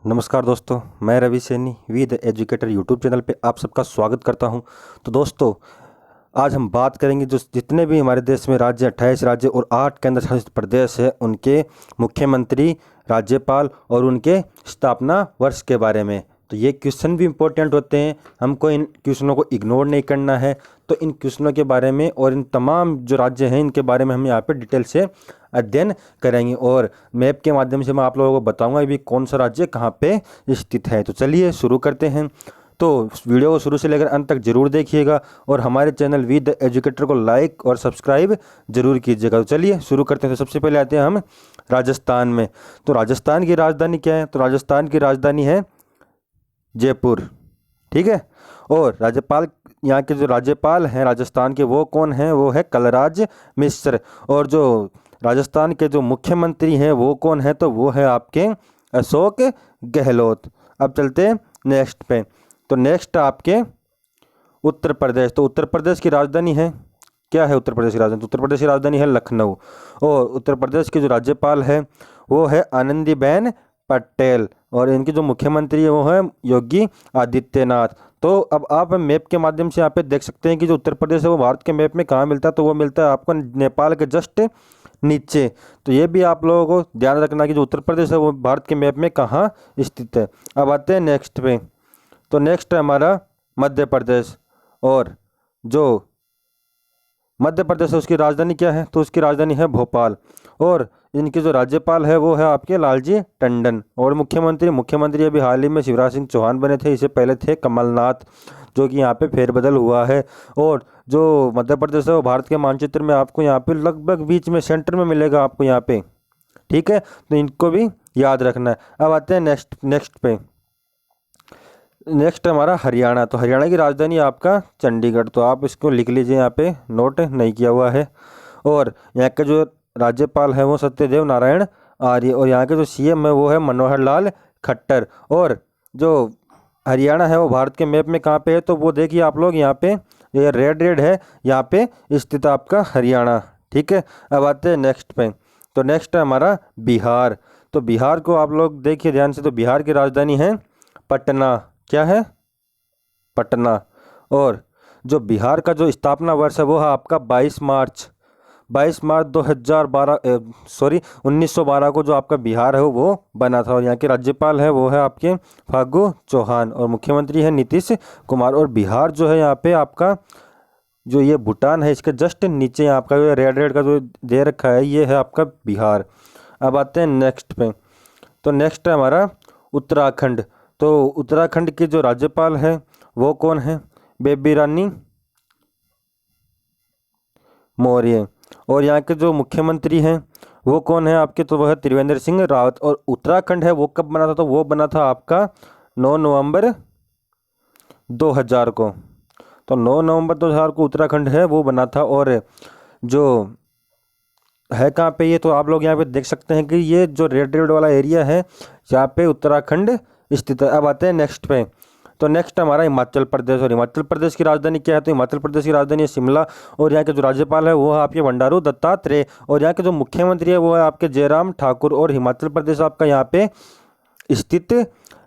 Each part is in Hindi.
नमस्कार दोस्तों, मैं Ravi Saini V the Educator YouTube channel पे आप सबका स्वागत करता हूं। तो दोस्तों, आज हम बात करेंगे जो जितने भी हमारे देश में राज्य 28 राज्य और 8 केंद्र शासित प्रदेश है उनके मुख्यमंत्री, राज्यपाल और उनके स्थापना वर्ष के बारे में। तो ये क्वेश्चन भी इम्पोर्टेंट होते हैं, हमको इन क्वेश्चनों को इग्नोर नहीं करना है। तो इन क्वेश्चनों के बारे में और इन तमाम जो राज्य हैं इनके बारे में हम यहाँ पे डिटेल से अध्ययन करेंगे और मैप के माध्यम से मैं आप लोगों को बताऊंगा भी कौन सा राज्य कहाँ पे स्थित है। तो चलिए शुरू करते हैं। तो वीडियो को शुरू से लेकर अंत तक जरूर देखिएगा और हमारे चैनल वी द एजुकेटर को लाइक और सब्सक्राइब जरूर कीजिएगा। तो चलिए शुरू करते हैं। तो सबसे पहले आते हैं हम राजस्थान में। तो राजस्थान की राजधानी क्या है? तो राजस्थान की राजधानी है जयपुर, ठीक है। और राज्यपाल, यहाँ के जो राज्यपाल हैं राजस्थान के वो कौन हैं? वो है कलराज मिश्र। और जो राजस्थान के जो मुख्यमंत्री हैं वो कौन है? तो वो है आपके अशोक गहलोत। अब चलते हैं नेक्स्ट पे। तो नेक्स्ट आपके उत्तर प्रदेश। तो उत्तर प्रदेश की राजधानी है क्या है? उत्तर प्रदेश की राजधानी, तो उत्तर प्रदेश की राजधानी है लखनऊ। और उत्तर प्रदेश के जो राज्यपाल है वो है आनंदीबेन पटेल और इनके जो मुख्यमंत्री है वो है योगी आदित्यनाथ। तो अब आप मैप के माध्यम से यहाँ पे देख सकते हैं कि जो उत्तर प्रदेश है वो भारत के मैप में कहाँ मिलता है? तो वो मिलता है आपको नेपाल के जस्ट नीचे। तो ये भी आप लोगों को ध्यान रखना कि जो उत्तर प्रदेश है वो भारत के मैप में कहाँ स्थित है। अब आते हैं नेक्स्ट पे। तो नेक्स्ट है हमारा मध्य प्रदेश। और जो मध्य प्रदेश है उसकी राजधानी क्या है? तो उसकी राजधानी है भोपाल। और इनके जो राज्यपाल है वो है आपके लालजी टंडन। और मुख्यमंत्री अभी हाल ही में शिवराज सिंह चौहान बने थे, इससे पहले थे कमलनाथ, जो कि यहाँ पे फेरबदल हुआ है। और जो मध्य प्रदेश है वो भारत के मानचित्र में आपको यहाँ पे लगभग बीच में सेंटर में मिलेगा आपको यहाँ पे, ठीक है। तो इनको भी याद रखना है। अब आते हैं नेक्स्ट पे। नेक्स्ट हमारा हरियाणा। तो हरियाणा की राजधानी आपका चंडीगढ़। तो आप इसको लिख लीजिए, यहाँ पे नोट नहीं किया हुआ है। और यहाँ के जो राज्यपाल है वो सत्यदेव नारायण आर्य। और यहाँ के जो सीएम है वो है मनोहर लाल खट्टर। और जो हरियाणा है वो भारत के मैप में कहाँ पे है? तो वो देखिए आप लोग, यहाँ पे ये रेड है, यहाँ पे स्थित आपका हरियाणा, ठीक है। अब आते हैं नेक्स्ट पे। तो नेक्स्ट है हमारा बिहार। तो बिहार को आप लोग देखिए ध्यान से। तो बिहार की राजधानी है पटना। क्या है? पटना। और जो बिहार का जो स्थापना वर्ष है वो है आपका 22 मार्च 1912 को जो आपका बिहार है वो बना था। और यहाँ के राज्यपाल है वो है आपके फागू चौहान और मुख्यमंत्री है नीतीश कुमार। और बिहार जो है यहाँ पे आपका जो ये भूटान है इसके जस्ट नीचे यहाँ आपका जो रेड का जो दे रखा है ये है आपका बिहार। अब आते हैं नेक्स्ट पे। तो नेक्स्ट है हमारा उत्तराखंड। तो उत्तराखंड के जो राज्यपाल है वो कौन है? बेबी रानी मौर्य। और यहाँ के जो मुख्यमंत्री हैं वो कौन है आपके? तो वह है त्रिवेंद्र सिंह रावत। और उत्तराखंड है वो कब बना था? तो वो बना था आपका 9 नवंबर 2000 को। तो 9 नवंबर 2000 को उत्तराखंड है वो बना था। और जो है कहाँ पे ये? तो आप लोग यहाँ पे देख सकते हैं कि ये जो रेड वाला एरिया है यहाँ पे उत्तराखंड स्थित है। अब आते हैं नेक्स्ट पे। तो नेक्स्ट हमारा हिमाचल प्रदेश। और हिमाचल प्रदेश की राजधानी क्या है? तो हिमाचल प्रदेश की राजधानी है शिमला। और यहाँ के जो राज्यपाल है वो है आपके बंडारू दत्तात्रेय। और यहाँ के जो मुख्यमंत्री है वो है आपके जयराम ठाकुर। और हिमाचल प्रदेश आपका यहाँ पे स्थित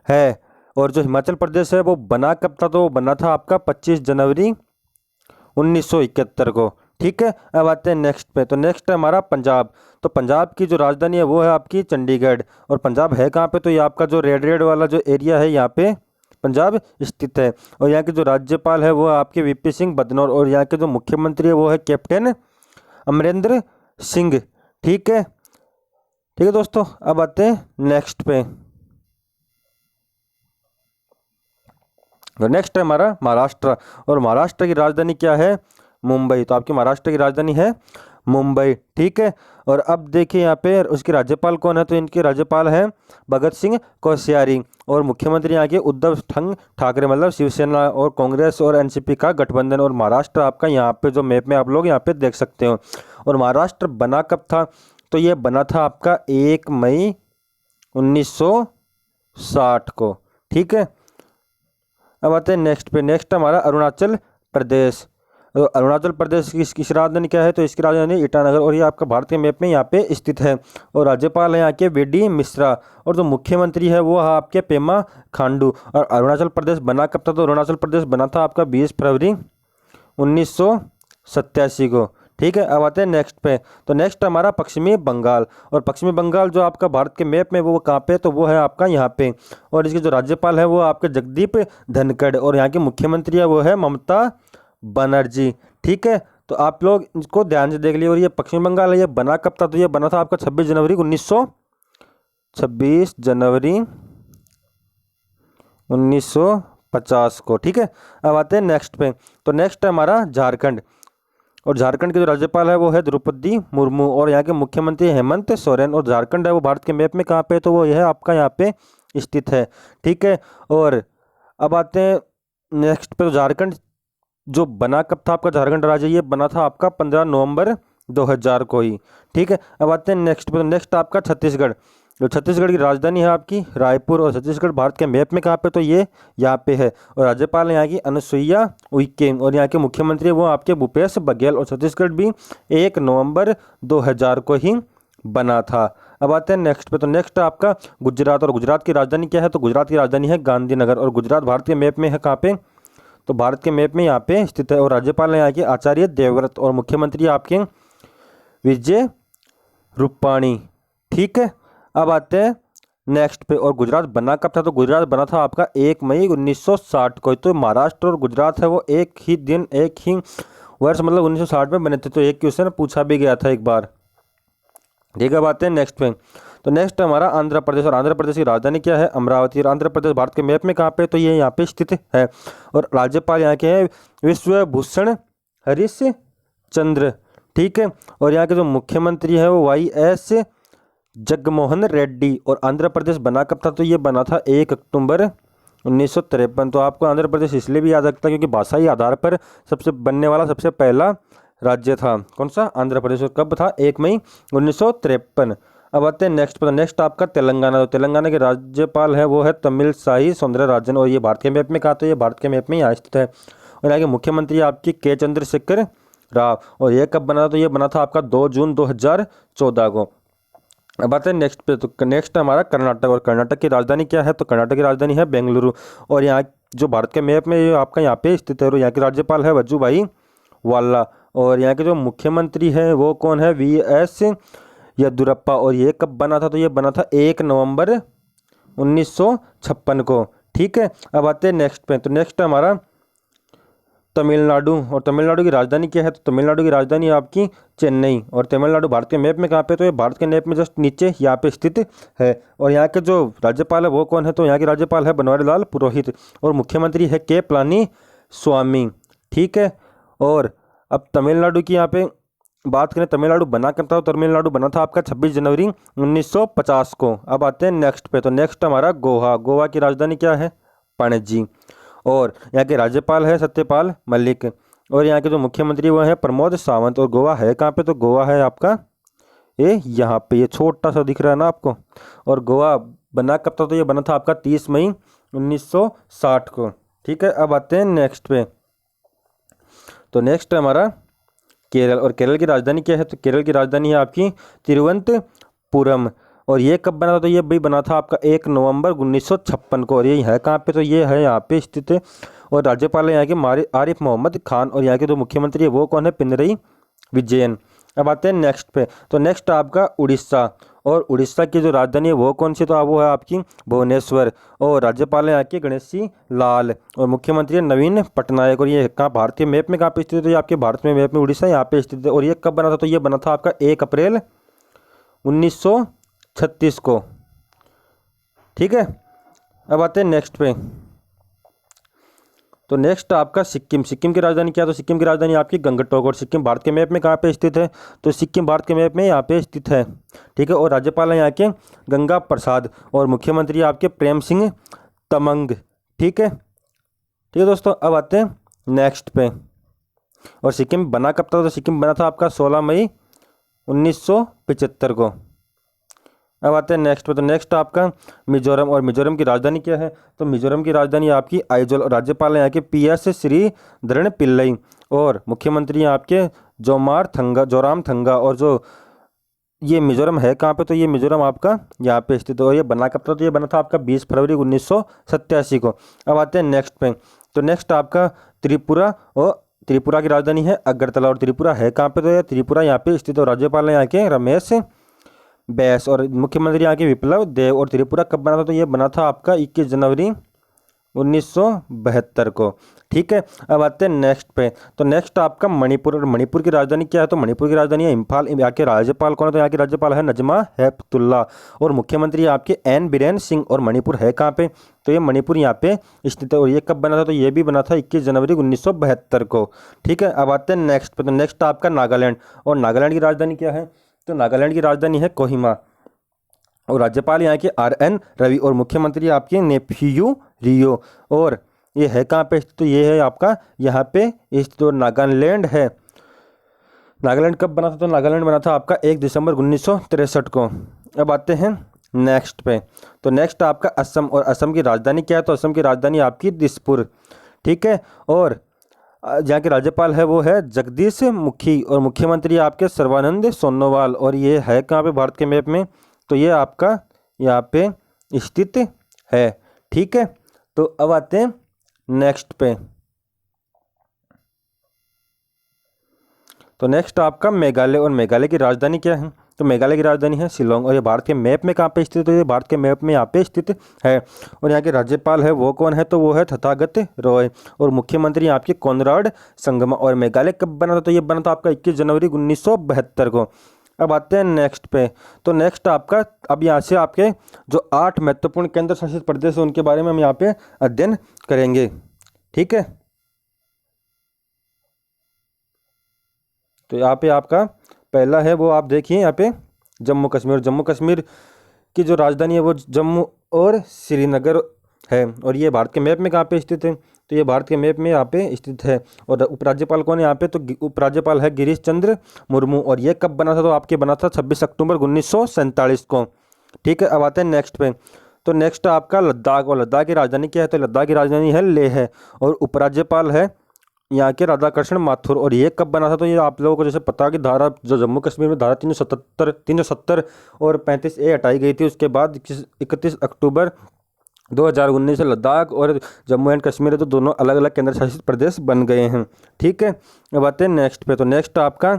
है। और जो हिमाचल प्रदेश है वो बना कब था? तो वो बना था आपका 25 जनवरी 1971 को, ठीक है। अब आते हैं नेक्स्ट पे। तो नेक्स्ट है हमारा पंजाब। तो पंजाब की जो राजधानी है वो है आपकी चंडीगढ़। और पंजाब है कहाँ पे? तो ये आपका जो रेड वाला जो एरिया है यहाँ पे पंजाब स्थित है। और यहाँ के जो राज्यपाल है वो है आपके वीपी सिंह बदनौर। और यहाँ के जो मुख्यमंत्री है वो है कैप्टन अमरिंदर सिंह, ठीक है। ठीक है दोस्तों, अब आते हैं नेक्स्ट पे। तो नेक्स्ट है हमारा महाराष्ट्र। और महाराष्ट्र की राजधानी क्या है? मुंबई। तो आपकी महाराष्ट्र की राजधानी है मुंबई, ठीक है। और अब देखिए यहाँ पे उसके राज्यपाल कौन है? तो इनके राज्यपाल हैं भगत सिंह कोश्यारी। और मुख्यमंत्री यहाँ के उद्धव ठाकरे, मतलब शिवसेना और कांग्रेस और एनसीपी का गठबंधन। और महाराष्ट्र आपका यहाँ पे जो मैप में आप लोग यहाँ पे देख सकते हो। और महाराष्ट्र बना कब था? तो ये बना था आपका 1 मई 1960 को, ठीक है। अब आते हैं नेक्स्ट पे। नेक्स्ट हमारा अरुणाचल प्रदेश। तो अरुणाचल प्रदेश की इसकी राजधानी क्या है? तो इसकी राजधानी ईटानगर, और ये आपका भारत के मैप में यहाँ पे स्थित है। और राज्यपाल है यहाँ के वी.डी. मिश्रा, और जो मुख्यमंत्री है वो है आपके पेमा खांडू। और अरुणाचल प्रदेश बना कब था? तो अरुणाचल प्रदेश बना था आपका 20 फरवरी 1987 को। ठीक है, अब आते हैं नेक्स्ट पे। तो नेक्स्ट हमारा पश्चिमी बंगाल, और पश्चिमी बंगाल जो आपका भारत के मैप में वो कहाँ पे? तो वो है आपका यहाँ पे। और इसके जो राज्यपाल है वो आपके जगदीप धनखड़, और यहाँ की मुख्यमंत्री है वो है ममता बनर्जी। ठीक है, तो आप लोग इसको ध्यान से देख लीजिए। और ये पश्चिम बंगाल है, ये बना कब था? तो ये बना था आपका 26 जनवरी 1950 को। ठीक है, अब आते हैं नेक्स्ट पे। तो नेक्स्ट है हमारा झारखंड, और झारखंड के जो राज्यपाल है वो है द्रौपदी मुर्मू, और यहाँ के मुख्यमंत्री हेमंत सोरेन। और झारखंड है वो भारत के मैप में कहाँ पे? तो वो यह आपका यहाँ पे स्थित है। ठीक है, और अब आते हैं नेक्स्ट पे। तो झारखंड जो बना कब था आपका झारखंड राज्य? ये बना था आपका 15 नवंबर 2000 को ही। ठीक है, अब आते हैं नेक्स्ट पे। तो नेक्स्ट आपका छत्तीसगढ़, जो छत्तीसगढ़ की राजधानी है आपकी रायपुर, और छत्तीसगढ़ भारत के मैप में कहाँ पे? तो ये यहाँ पे है। और राज्यपाल है यहाँ की अनुसुईया उइके, और यहाँ के मुख्यमंत्री वो आपके भूपेश बघेल। और छत्तीसगढ़ भी 1 नवंबर 2000 को ही बना था। अब आते हैं नेक्स्ट पे। तो नेक्स्ट आपका गुजरात, और गुजरात की राजधानी क्या है? तो गुजरात की राजधानी है गांधीनगर, और गुजरात भारत के मैप में है कहाँ पे? तो भारत के मैप में यहाँ पे स्थित है। और राज्यपाल है यहाँ के आचार्य देवव्रत, और मुख्यमंत्री आपके विजय रूपाणी। ठीक है, अब आते हैं नेक्स्ट पे। और गुजरात बना कब था? तो गुजरात बना था आपका 1 मई 1960 को। तो महाराष्ट्र और गुजरात है वो एक ही दिन एक ही वर्ष मतलब 1960 में बने थे। तो एक क्वेश्चन पूछा भी गया था एक बार। ठीक है, अब आते हैं नेक्स्ट पे। तो नेक्स्ट हमारा आंध्र प्रदेश, और आंध्र प्रदेश की राजधानी क्या है? अमरावती। और आंध्र प्रदेश भारत के मैप में कहाँ पे? तो ये यहाँ पे स्थित है। और राज्यपाल यहाँ के हैं विश्वभूषण हरिश्चंद्र। ठीक है, और यहाँ के जो मुख्यमंत्री है वो वाई.एस. जगनमोहन रेड्डी। और आंध्र प्रदेश बना कब था? तो ये बना था 1 अक्टूबर 1953। तो आपको आंध्र प्रदेश इसलिए भी याद रखता है क्योंकि भाषाई आधार पर सबसे बनने वाला सबसे पहला राज्य था। कौन सा? आंध्र प्रदेश। और कब था? 1 मई 1953। अब आते हैं नेक्स्ट पर। नेक्स्ट आपका तेलंगाना, तो तेलंगाना के राज्यपाल है वो है तमिलसाई सौंदरराजन, और ये भारत के मैप में कहा? तो ये भारत के मैप में यहाँ स्थित है। और यहाँ के मुख्यमंत्री आपकी के चंद्रशेखर राव। और ये कब बना? तो ये बना था आपका 2 जून 2014 को। अब आते हैं नेक्स्ट पे। तो नेक्स्ट हमारा कर्नाटक, और कर्नाटक की राजधानी क्या है? तो कर्नाटक की राजधानी है बेंगलुरु, और यहाँ जो भारत के मैप में ये आपका यहाँ पे स्थित है। और यहाँ के राज्यपाल है वजुभाई वाला, और यहाँ के जो मुख्यमंत्री है वो कौन है? वी.एस. येदियुरप्पा। और ये कब बना था? तो ये बना था 1 नवंबर 1956 को। ठीक है, अब आते हैं नेक्स्ट पे। तो नेक्स्ट हमारा तमिलनाडु, और तमिलनाडु की राजधानी क्या है? तो तमिलनाडु की राजधानी आपकी चेन्नई। और तमिलनाडु भारत के मैप में कहाँ पे? तो ये भारत के मैप में जस्ट नीचे यहाँ पे स्थित है। और यहाँ के जो राज्यपाल है वो कौन है? तो यहाँ के राज्यपाल है बनवारीलाल पुरोहित, और मुख्यमंत्री है के पलानी स्वामी। ठीक है, और अब तमिलनाडु की यहाँ पे बात करें, तमिलनाडु बना कब था? तमिलनाडु बना था आपका 26 जनवरी 1950 को। अब आते हैं नेक्स्ट पे। तो नेक्स्ट हमारा गोवा, गोवा की राजधानी क्या है? पणजी। और यहाँ के राज्यपाल है सत्यपाल मलिक, और यहाँ के जो मुख्यमंत्री वो है प्रमोद सावंत। और गोवा है कहाँ पे? तो गोवा है आपका ये यहाँ पे, ये छोटा सा दिख रहा है ना आपको। और गोवा बना कब था? तो ये बना था आपका 30 मई 1960 को। ठीक है, अब आते हैं नेक्स्ट पे। तो नेक्स्ट हमारा केरल, और केरल की राजधानी क्या है? तो केरल की राजधानी है आपकी तिरुवनंतपुरम। और ये कब बना था? तो ये भी बना था आपका 1 नवंबर 1956 को। और ये है कहाँ पे? तो ये है यहाँ पे स्थित है। और राज्यपाल है यहाँ के आरिफ मोहम्मद खान, और यहाँ के जो मुख्यमंत्री है वो कौन है? पिनरई विजयन। अब आते हैं नेक्स्ट पे। तो नेक्स्ट आपका उड़ीसा, और उड़ीसा की जो राजधानी है वो कौन सी? तो वो है आपकी भुवनेश्वर। और राज्यपाल है यहाँ के गणेशी लाल, और मुख्यमंत्री है नवीन पटनायक। और ये कहाँ भारत के मैप में कहाँ पे स्थित है? तो ये आपके भारत में मैप में उड़ीसा यहाँ पे स्थित है। और ये कब बना था? तो ये बना था आपका 1 अप्रैल 1936 को। ठीक है, अब आते हैं नेक्स्ट पे। तो नेक्स्ट आपका सिक्किम, सिक्किम की राजधानी क्या है? तो सिक्किम की राजधानी आपकी गंगटोक। और सिक्किम भारत के मैप में कहाँ पे स्थित है? तो सिक्किम भारत के मैप में यहाँ पे स्थित है। ठीक है, और राज्यपाल है यहाँ के गंगा प्रसाद, और मुख्यमंत्री आपके प्रेम सिंह तमंग। ठीक है, ठीक है दोस्तों, अब आते हैं नेक्स्ट पे। और सिक्किम बना कब था? तो सिक्किम बना था आपका 16 मई 1975 को। अब आते हैं नेक्स्ट पे। तो नेक्स्ट आपका मिजोरम, और मिजोरम की राजधानी क्या है? तो मिजोरम की राजधानी आपकी आइजोल, और राज्यपाल है यहाँ के पी.एस. श्रीधरन पिल्लई। और मुख्यमंत्री हैं आपके जोराम थंगा। और जो ये मिजोरम है कहाँ पे, तो ये मिजोरम आपका यहाँ पे स्थित है। और ये बना कब था, तो ये बना था आपका 20 फरवरी 1987 को। अब आते हैं नेक्स्ट पे। तो नेक्स्ट आपका त्रिपुरा, और त्रिपुरा की राजधानी है अगरतला। और त्रिपुरा है कहाँ पे, तो ये त्रिपुरा यहाँ पे स्थित। और राज्यपाल है यहाँ के रमेश बैस, और मुख्यमंत्री यहाँ के विप्लव देव। और त्रिपुरा कब बना था, तो ये बना था आपका 21 जनवरी 1972 को। ठीक है, अब आते हैं नेक्स्ट पे। तो नेक्स्ट आपका मणिपुर। और मणिपुर की राजधानी क्या है, तो मणिपुर की राजधानी है इम्फाल। यहाँ के राज्यपाल कौन है, तो यहाँ के राज्यपाल है नजमा हेपतुल्ला। और मुख्यमंत्री आपके एन बीरेन सिंह। और मणिपुर है कहाँ पे, तो ये मणिपुर यहाँ पे स्थित है। और ये कब बना था, तो ये भी बना था 21 जनवरी 1972 को। ठीक है, अब आते हैं नेक्स्ट पे। तो नेक्स्ट आपका नागालैंड। और नागालैंड की राजधानी क्या है, तो नागालैंड की राजधानी है कोहिमा। और राज्यपाल यहाँ के RN रवि। और मुख्यमंत्री आपके नेफ्यू रियो। और ये है कहाँ पे, तो ये है आपका यहाँ पे इस जो नागालैंड है। नागालैंड कब बना था, तो नागालैंड बना था आपका 1 दिसंबर 1963 को। अब आते हैं नेक्स्ट पे। तो नेक्स्ट आपका असम। और असम की राजधानी क्या है, तो असम की राजधानी आपकी दिसपुर। ठीक है, और जहाँ के राज्यपाल है वो है जगदीश मुखी। और मुख्यमंत्री आपके सर्बानंद सोनोवाल। और ये है कहाँ पे भारत के मैप में, तो ये आपका यहाँ पे स्थित है। ठीक है, तो अब आते हैं नेक्स्ट पे। तो नेक्स्ट आपका मेघालय। और मेघालय की राजधानी क्या है, तो मेघालय की राजधानी है शिलोंग। और ये भारत के मैप में कहाँ पे स्थित है, तो ये भारत के मैप में यहाँ पे स्थित है। और यहाँ के राज्यपाल है वो कौन है, तो वो है तथागत रॉय। और मुख्यमंत्री आपके कॉनराड संगमा। और मेघालय कब बना था, तो ये बना था आपका 21 जनवरी 1972 को। अब आते हैं नेक्स्ट पे। तो नेक्स्ट आपका, अब यहाँ से आपके जो 8 महत्वपूर्ण केंद्र शासित प्रदेश है उनके बारे में हम यहाँ पे अध्ययन करेंगे। ठीक है, तो यहाँ पे आपका पहला है वो आप देखिए यहाँ पे जम्मू कश्मीर। जम्मू कश्मीर की जो राजधानी है वो जम्मू और श्रीनगर है। और ये भारत के मैप में कहाँ पे स्थित है, तो ये भारत के मैप में यहाँ पे स्थित है। और उपराज्यपाल कौन है यहाँ पे, तो उपराज्यपाल है गिरीश चंद्र मुर्मू। और ये कब बना था, तो आपके बना था 26 अक्टूबर 1947 को। ठीक है, अब आते हैं नेक्स्ट पे। तो नेक्स्ट आपका लद्दाख। और लद्दाख की राजधानी क्या है, तो लद्दाख की राजधानी है लेह है। और उपराज्यपाल है यहाँ के राधाकृष्ण माथुर। और ये कब बना था, तो ये आप लोगों को जैसे पता कि धारा जो जम्मू कश्मीर में धारा 370 और 35A हटाई गई थी, उसके बाद 31 अक्टूबर 2019 से लद्दाख और जम्मू एंड कश्मीर तो दोनों अलग अलग केंद्र शासित प्रदेश बन गए हैं। ठीक है, अब आते हैं नेक्स्ट पे। तो नेक्स्ट आपका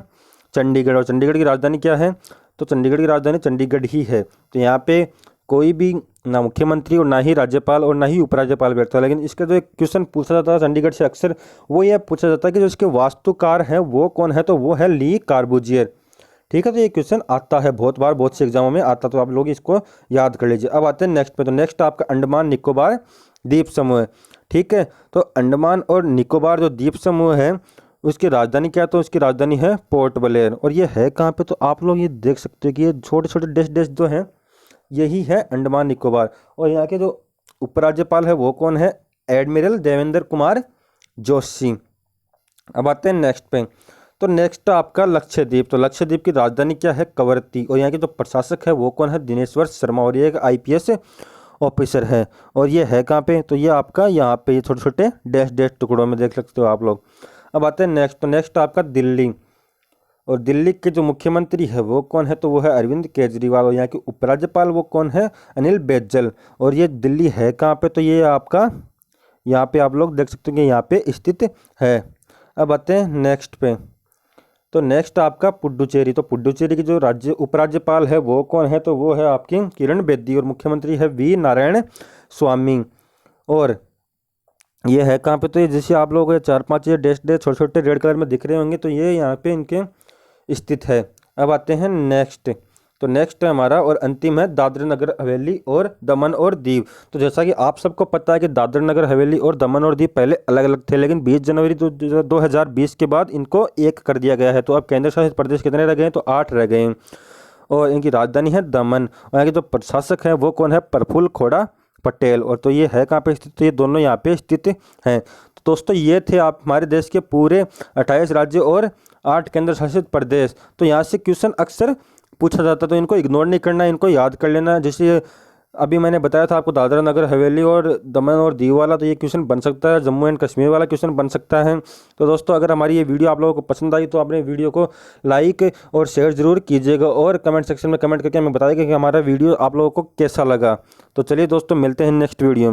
चंडीगढ़। और चंडीगढ़ की राजधानी क्या है, तो चंडीगढ़ की राजधानी चंडीगढ़ ही है। तो यहाँ पे कोई भी ना मुख्यमंत्री और ना ही राज्यपाल और ना ही उपराज्यपाल बैठता है। लेकिन इसका जो एक क्वेश्चन पूछा जाता है चंडीगढ़ से अक्सर, वो ये पूछा जाता है कि जो इसके वास्तुकार हैं वो कौन है, तो वो है ली कार्बूजियर। ठीक है, तो ये क्वेश्चन आता है बहुत बार, बहुत से एग्जामों में आता, तो आप लोग इसको याद कर लीजिए। अब आते हैं नेक्स्ट पे। तो नेक्स्ट आपका अंडमान निकोबार द्वीप समूह है। ठीक है, तो अंडमान और निकोबार जो द्वीप समूह है उसकी राजधानी क्या है, तो उसकी राजधानी है पोर्ट ब्लेयर। और ये है कहाँ पे, तो आप लोग ये देख सकते हो कि ये छोटे छोटे देश जो हैं यही है अंडमान निकोबार। और यहाँ के जो उपराज्यपाल है वो कौन है, एडमिरल देवेंद्र कुमार जोशी। अब आते हैं नेक्स्ट पे। तो नेक्स्ट आपका लक्षद्वीप। तो लक्षद्वीप की राजधानी क्या है, कवरत्ती। और यहाँ के जो प्रशासक है वो कौन है, दिनेश्वर शर्मा। और ये एक IPS ऑफिसर है। और ये है कहाँ पे, तो ये आपका यहाँ पे ये छोटे छोटे डैश टुकड़ों में देख सकते हो आप लोग। अब आते हैं नेक्स्ट। तो नेक्स्ट आपका दिल्ली। और दिल्ली के जो मुख्यमंत्री है वो कौन है, तो वो है अरविंद केजरीवाल। और यहाँ के उपराज्यपाल वो कौन है, अनिल बैजल। और ये दिल्ली है कहाँ पे, तो ये आपका यहाँ पे आप लोग देख सकते हो कि यहाँ पे स्थित है। अब आते हैं नेक्स्ट पे। तो नेक्स्ट आपका पुडुचेरी। तो पुडुचेरी की जो राज्य उपराज्यपाल है वो कौन है, तो वो है आपकी किरण बेदी। और मुख्यमंत्री है V नारायण स्वामी। और ये है कहाँ पे, तो ये जैसे आप लोग 4-5 ये डैश छोटे छोटे रेड कलर में दिख रहे होंगे, तो ये यहाँ पे इनके स्थित है। अब आते हैं नेक्स्ट। तो नेक्स्ट है हमारा और अंतिम है दादर नगर हवेली और दमन और दीव। तो जैसा कि आप सबको पता है कि दादर नगर हवेली और दमन और दीव पहले अलग अलग थे, लेकिन 20 जनवरी 2020 के बाद इनको एक कर दिया गया है। तो अब केंद्र शासित प्रदेश कितने रह गए हैं, तो 8 रह गए हैं। और इनकी राजधानी है दमन। और यहाँ के जो प्रशासक हैं वो कौन है, प्रफुल्ल खोड़ा पटेल। और तो ये है कहाँ पे स्थित, तो ये दोनों यहाँ पे स्थित हैं। तो दोस्तों ये थे आप हमारे देश के पूरे 28 राज्य और 8 केंद्र शासित प्रदेश। तो यहाँ से क्वेश्चन अक्सर पूछा जाता है, तो इनको इग्नोर नहीं करना, इनको याद कर लेना। जैसे अभी मैंने बताया था आपको दादरा नगर हवेली और दमन और दीव वाला, तो ये क्वेश्चन बन सकता है। जम्मू एंड कश्मीर वाला क्वेश्चन बन सकता है। तो दोस्तों अगर हमारी ये वीडियो आप लोगों को पसंद आई तो अपने वीडियो को लाइक और शेयर ज़रूर कीजिएगा और कमेंट सेक्शन में कमेंट करके हमें बताइएगा कि हमारा वीडियो आप लोगों को कैसा लगा। तो चलिए दोस्तों, मिलते हैं नेक्स्ट वीडियो में।